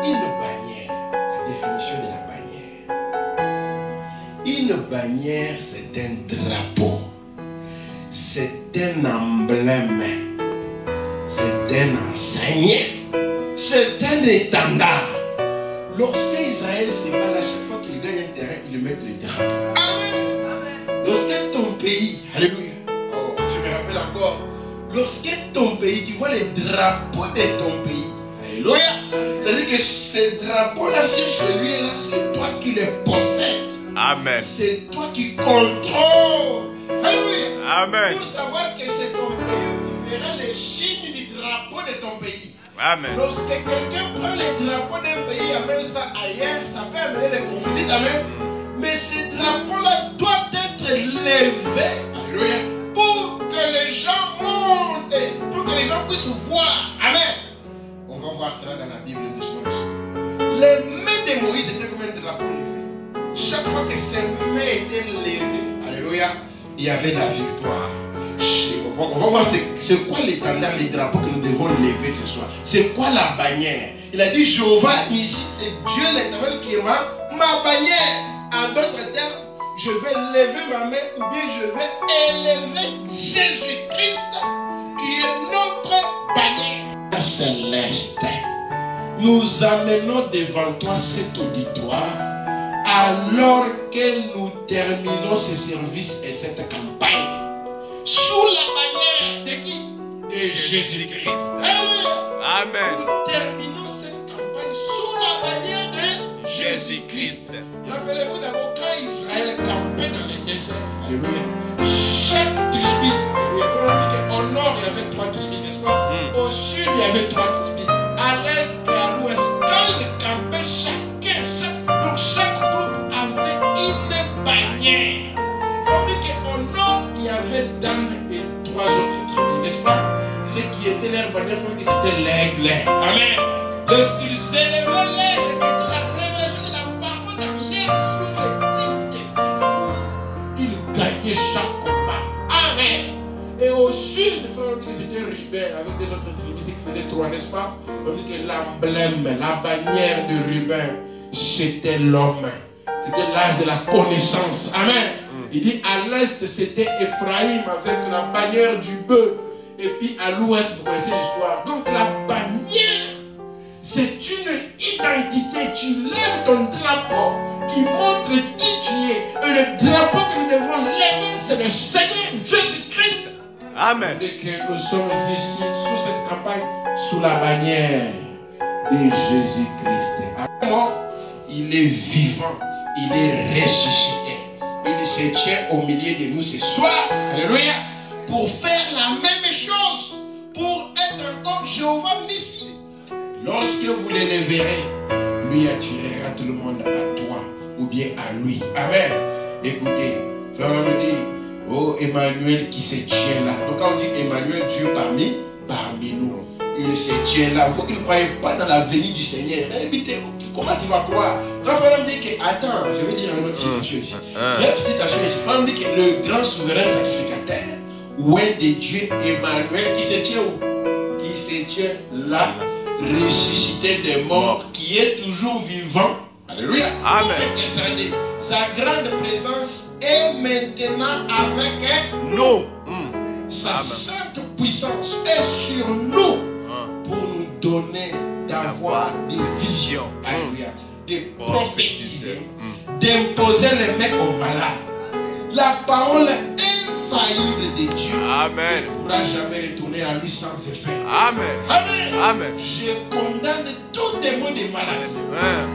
Une bannière, la définition de la bannière. Une bannière, c'est un drapeau. C'est un emblème. C'est un enseigne. C'est un étendard. Lorsque Israël se bat, à chaque fois qu'il gagne un terrain, ils mettent le drapeau. Amen. Lorsque ton pays, alléluia, oh, je me rappelle encore, lorsque ton pays, tu vois les drapeaux de ton pays, alléluia, c'est-à-dire que ce drapeau-là, c'est celui-là, c'est toi qui le possèdes. Amen. C'est toi qui contrôles. Alléluia. Amen. Pour savoir que c'est ton pays, tu verras les signes du drapeau de ton pays. Amen. Lorsque quelqu'un prend le drapeau d'un pays et amène ça ailleurs, ça peut amener les conflits. Amen. Mais ce drapeau-là doit être levé. Alléluia. Pour que les gens montent, pour que les gens puissent voir. Amen. On va voir cela dans la Bible doucement. Les mains de Moïse étaient comme un drapeau levé. Chaque fois que ces mains étaient levées, alléluia, il y avait la victoire. On va voir c'est quoi l'étendard, les drapeaux que nous devons lever ce soir. C'est quoi la bannière? Il a dit Jéhovah ici, c'est Dieu l'éternel qui est ma bannière. En d'autres termes, je vais lever ma main ou bien je vais élever Jésus-Christ qui est notre bannière céleste. Nous amenons devant toi cet auditoire alors que nous terminons ce service et cette campagne sous la bannière de qui? De Jésus-Christ. Amen. Nous terminons cette campagne sous la bannière de Jésus-Christ. Rappelez-vous d'abord quand Israël campait dans le désert. Alléluia. Chaque tribu, au nord il y avait 3 tribus, n'est-ce pas? Au sud il y avait 3 tribus. À l'est et à l'ouest. Quand ils campaient, donc chaque groupe avait une bannière. Au nord, il y avait Dan et 3 autres tribus, n'est-ce pas? Ce qui était leur bannière, c'était l'aigle. Amen. Lorsqu'ils élevaient l'aigle, la révélation de la parole dans l'air sur les têtes des ils gagnaient chaque combat. Amen. Et au sud, c'était Ruben avec des autres tribus, qui faisaient 3, n'est-ce pas? On dit que l'emblème, la bannière de Ruben, c'était l'homme. C'était l'âge de la connaissance. Amen. Il dit à l'est c'était Ephraïm avec la bannière du bœuf. Et puis à l'ouest, vous connaissez l'histoire. Donc la bannière, c'est une identité. Tu lèves ton drapeau qui montre qui tu es. Et le drapeau que nous devons lever, c'est le Seigneur Jésus-Christ. Amen. Et que nous sommes ici sous cette campagne, sous la bannière de Jésus-Christ. Il est vivant, il est ressuscité. Il se tient au milieu de nous ce soir, alléluia, pour faire la même chose, pour être encore Jéhovah Nissi. Lorsque vous l'élèverez, lui attirera tout le monde à toi ou bien à lui. Amen. Écoutez, frère me dit, oh Emmanuel qui se tient là. Donc quand on dit Emmanuel, Dieu parmi nous, il se tient là. Il faut qu'il ne croie pas dans la venue du Seigneur. Comment tu vas croire? Quand Frère me dit que, attends, je vais dire une autre citation ici. Frère, citation ici. Frère me dit que le grand souverain sacrificateur, ouais de Dieu, Emmanuel, qui se tient où? Qui se tient là, ressuscité des morts, qui est toujours vivant. Alléluia. Amen. Sa grande présence est maintenant avec nous. Sa sainte puissance est sur nous pour nous donner d'avoir des visions, alléluia, de prophétiser, d'imposer les mains aux malades. La parole infaillible de Dieu ne pourra jamais retourner à lui sans effet. Amen. Amen. Amen. Je condamne tout démon des malades. Amen.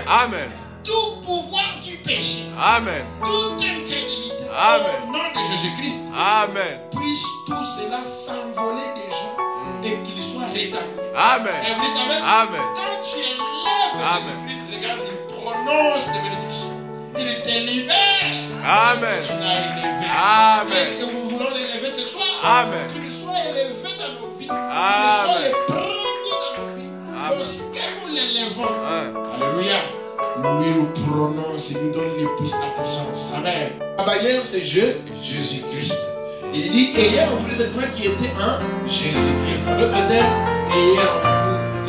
Amen. Tout pouvoir du péché. Amen. Toute incrédulité. Amen. Au nom de Jésus-Christ. Amen. Puisse tout cela s'envoler des gens et qu'il soit rétabli. Amen. Amen. Amen. Quand tu élèves Jésus-Christ, regarde, il prononce des bénédictions. Il te libère. Amen. Tu l'as élevé. Amen. Est-ce que nous voulons l'élever ce soir? Amen. Qu'il soit élevé dans nos vies. Qu'il soit le premier dans nos vies. Lorsque nous l'élevons. Alléluia. Lui nous prononce et nous donne la puissance. Amen. La bannière, c'est Jésus-Christ. Il dit, ayez en vous les êtres qui étaient en Jésus-Christ. Dans l'autre terme, ayez en vous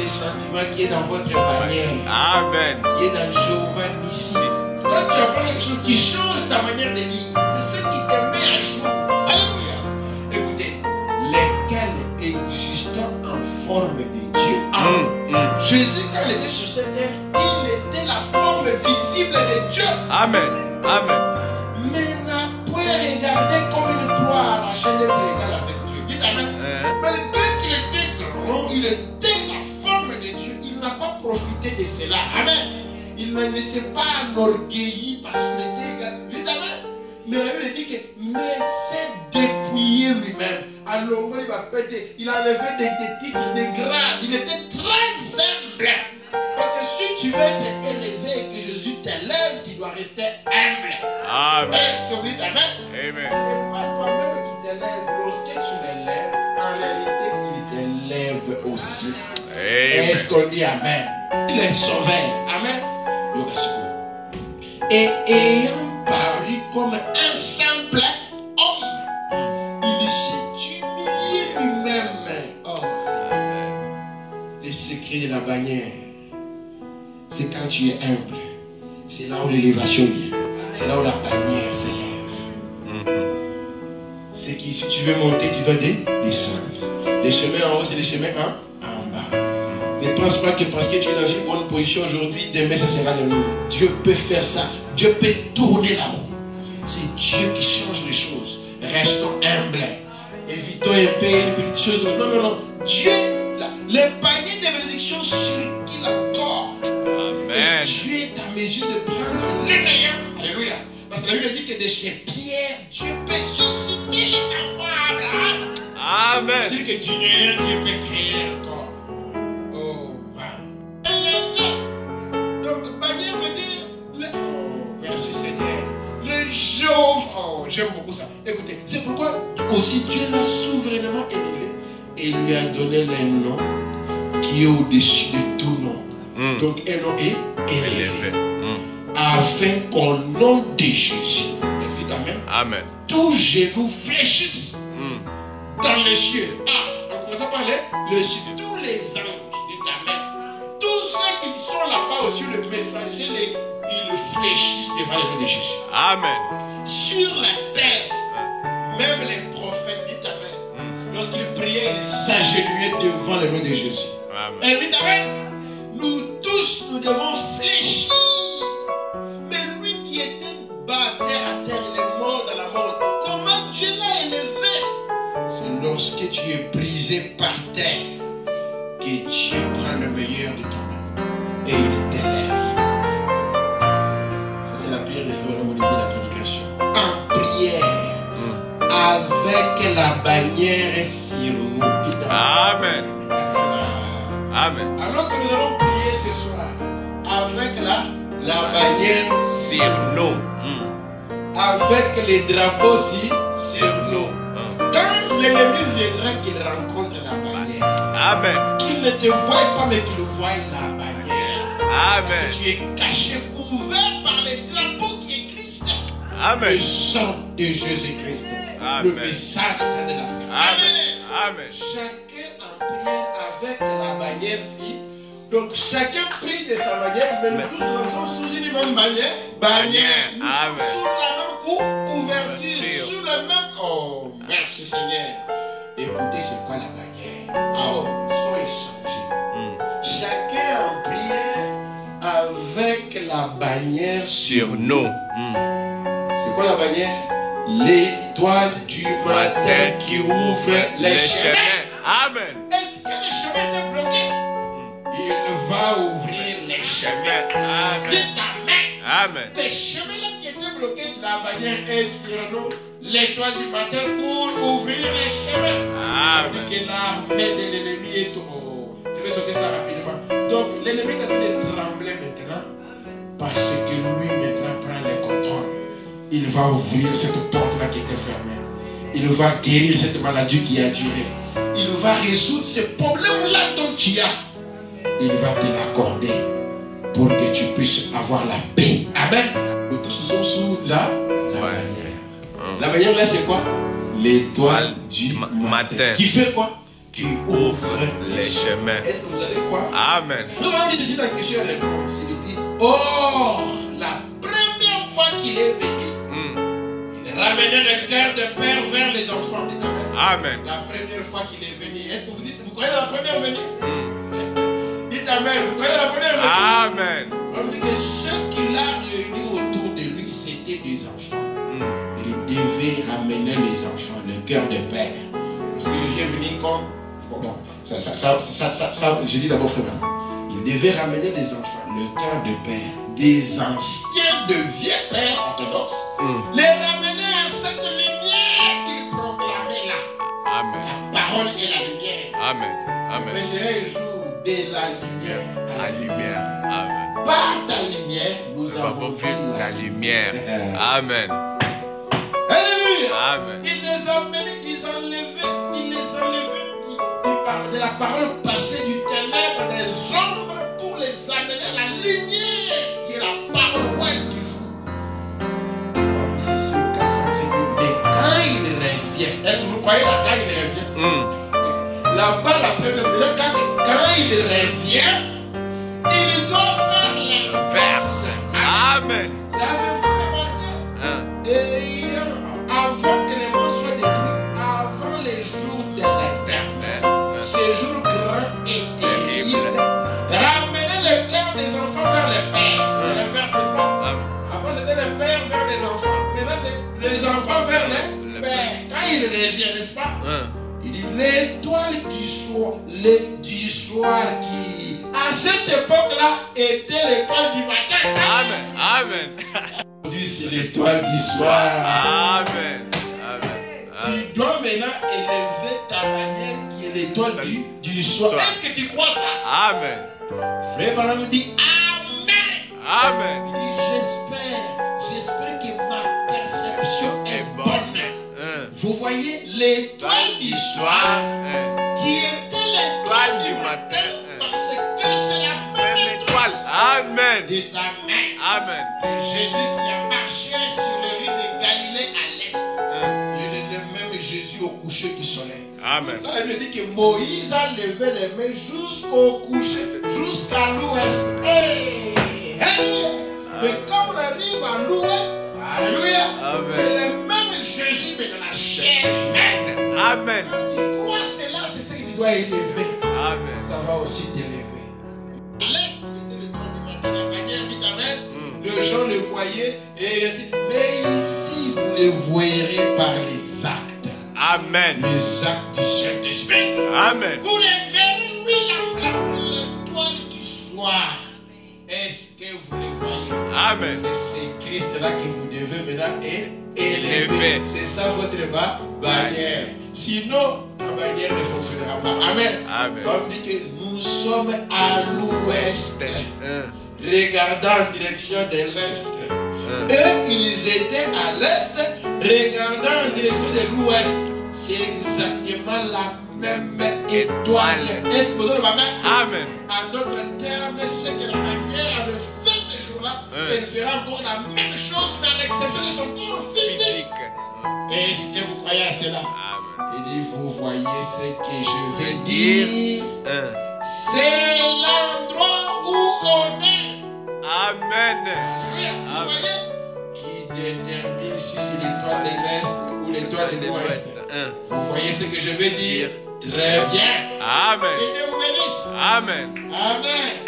des sentiments qui est dans votre bannière. Amen. Qui est dans Jéhovah Nissi. Quand tu apprends quelque chose qui change ta manière de vivre, c'est ce qui te met à jour. Alléluia. Écoutez, lesquels existant en forme de Dieu. Jésus, quand il était sur cette terre, il était la forme visible de Dieu. Amen. Amen. Mais n'a pas regardé comme une proie arrachée d'être égal avec Dieu. Dites Amen. Malgré qu'il était grand, il était la forme de Dieu. Il n'a pas profité de cela. Amen. Il ne s'est pas enorgueilli parce qu'il était égal. Dites Amen. Mais la Bible dit que mais s'est dépouillé lui-même. Alors il va péter. Il a enlevé des titres, des grades. Il était très humble. Parce que si tu veux être élevé et que Jésus t'élève, tu dois rester humble. Amen. Est-ce que vous dites Amen? Amen. Ce n'est pas toi-même qui t'élève. Lorsque tu l'élèves, en réalité, il t'élève aussi. Amen. Est-ce qu'on dit Amen? Il est sauvé. Amen. Et ayant paru comme un simple homme, il s'est humilié lui-même. Oh, c'est le secret de la bannière. C'est quand tu es humble. C'est là où l'élévation vient. C'est là où la bannière s'élève. C'est que si tu veux monter, tu dois descendre. Les chemins en haut, c'est les chemins en bas. Ne pense pas que parce que tu es dans une bonne position aujourd'hui, demain ça sera le même. Dieu peut faire ça. Dieu peut tourner la roue. C'est Dieu qui change les choses. Restons humbles. Évitons un peu une petite chose. Non, non, non. Dieu, le panier de bénédiction circule encore. Amen. Et Dieu est en mesure de prendre le meilleur. Alléluia. Parce que la Bible dit que de ces pierres, Dieu peut susciter les enfants à Abraham. Amen. C'est-à-dire que Dieu peut créer encore. Oh, wow. Élevé. Donc, bannière veut dire. Oh, merci Seigneur. Le Jéhovah. Oh, j'aime beaucoup ça. Écoutez, c'est pourquoi aussi Dieu l'a souverainement élevé et lui a donné le nom qui est au-dessus de tout nom. Donc, un nom est élevé. Afin qu'au nom de Jésus, amen, amen, tous genoux fléchissent dans les cieux. Ah, on commence à parler le ciel. Tous les anges, dit amen. Tous ceux qui sont là-bas aussi, le messager, ils fléchissent devant le nom de Jésus. Amen. Sur la terre, même les prophètes, dit amen. Lorsqu'ils priaient, ils s'agenouillaient devant le nom de Jésus. Amen. Et dit amen. Nous tous, nous devons fléchir. Mais lui qui était bas, terre à terre, il est mort dans la mort. Comment Dieu l'a élevé? C'est lorsque tu es brisé par terre que Dieu prend le meilleur de toi-même et il t'élève. Ça, c'est la prière des frères au début de la prédication. En prière, avec la bannière sur nous. Amen. Amen. Alors que nous allons prier ce soir avec la bannière sur nous, avec les drapeaux sur nous. Quand l'ennemi viendra, qu'il rencontre la bannière. Amen. Qu'il ne te voie pas, mais qu'il voie la bannière. Amen. Tu es caché, couvert par les drapeaux qui est Christ. Amen. Le sang de Jésus-Christ. Le message de la fin. Amen. Amen. Chacun en prière avec la bannière ci. Donc chacun prie de sa manière, mais nous tous nous sommes sous une même bannière. Bannière. Amen. Sous la même couverture. Sous le même. Oh, merci Seigneur. Écoutez, c'est quoi la bannière? Oh, soyez changés. Chacun en prière avec la bannière sur nous. C'est quoi la bannière? L'étoile du matin qui ouvre les chemins. Amen. Est-ce que les chemins étaient bloqués? Il va ouvrir les chemins. Amen. Dites amen. Amen. Les chemins là qui étaient bloqués, la bannière est sur nous. L'étoile du matin pour ouvrir les chemins. Amen. Que l'armée de l'ennemi est tout. Oh, je vais sauter ça rapidement. Donc l'ennemi est en train de trembler maintenant parce que lui maintenant prend le contrôle. Il va ouvrir cette porte-là qui était fermée. Il va guérir cette maladie qui a duré. Il va résoudre ces problèmes-là dont tu as. Il va te l'accorder pour que tu puisses avoir la paix. Amen. Nous tous sommes sous la bannière. La bannière là c'est quoi? L'étoile du matin. Qui fait quoi? tu ouvres les chemins. Est-ce que vous allez croire? Amen. Vraiment, dit ceci dans la question et réponse. Il dit, oh, la première fois qu'il est venu, il ramenait le cœur de père vers les enfants. Dites amen. Amen. La première fois qu'il est venu. Est-ce que vous dites, vous croyez dans la première venue? Dites amen. Vous croyez dans la première venue? Amen. On dit que ceux qu'il a réunis autour de lui, c'était des enfants. Il devait ramener les enfants, le cœur de père. Parce que Jésus est venu comme... Bon, ça, je dis d'abord frère. Il devait ramener les enfants, le cœur de père, des anciens de vieux pères orthodoxes, les ramener à cette lumière qu'il proclamait là. Amen. La parole est la lumière. Amen. Amen. Prêcherai un jour de la lumière à La lumière. Amen. par ta lumière, nous avons vu la lumière. Amen. Alléluia. Amen. Ils les emmenaient, ils les enlevaient de la parole passée du ténèbre des ombres pour les amener à la lumière qui est la parole ouais, du jour. Mais quand il revient, est-ce que vous croyez là quand il revient? Là-bas, la première, quand il revient, il doit faire l'inverse. Amen. L'avez-vous remarqué? Et avant que le monde soit détruit, avant les jours de l'éternel, ces jours grands et terribles, ramener le cœur des enfants vers le Père. C'est l'inverse, n'est-ce pas? Avant c'était le Père vers les enfants. Maintenant c'est les enfants vers le Père. Quand il revient, n'est-ce pas? Il dit l'étoile du soir qui, à cette époque-là, était l'étoile du matin. Amen. Amen. Aujourd'hui, c'est l'étoile du soir. Amen. Amen. Tu dois maintenant élever ta manière qui est l'étoile du soir. Est-ce que tu crois ça? Amen. Frère Branham dit Amen. Amen. Il dit j'espère que ma perception est bonne. Vous voyez l'étoile du soir qui était l'étoile du matin parce que c'est la même étoile. Amen. De ta main. Amen. Jésus qui a marché sur les rues de Galilée à l'est. Il est le même Jésus au coucher du soleil. Amen. Quand la Bible dit que Moïse a levé les mains jusqu'au coucher, jusqu'à l'ouest. Hey! Hey! Mais quand on arrive à l'ouest, alléluia, c'est le même Jésus mais dans la chair humaine. Amen. Quand tu crois cela, c'est ce que tu dois élever. Amen. Ça va aussi t'élever. À l'est, c'était le temps du matin, la manière dit amen. Les gens le voyaient et mais ici vous les voyerez par les actes. Amen. Les actes du Saint-Esprit. Amen. Vous les verrez, oui, l'étoile du soir. Est-ce que vous les voyez? Amen. C'est Christ-là que vous devez maintenant élever. C'est ça votre bannière. Sinon, ta bannière ne fonctionnera pas. Amen. Amen. Comme dit que nous sommes à l'ouest. Regardant en direction de l'est. Eux, ils étaient à l'est, regardant en direction de l'ouest. C'est exactement la même étoile. Est-ce que vous avez ma main? Amen. En d'autres termes, ce que la manière avait fait ce jour-là, elle fera encore la même chose, mais à l'exception de son corps physique. Est-ce que vous croyez à cela? Amen. Il dit, vous voyez ce que je veux dire. C'est l'endroit où on est. Amen. Alléluia. Vous voyez? Qui détermine si c'est l'étoile de l'Est ou l'étoile de l'Ouest. Vous voyez ce que je veux dire? Très bien. Amen. Que Dieu vous bénisse. Amen. Amen.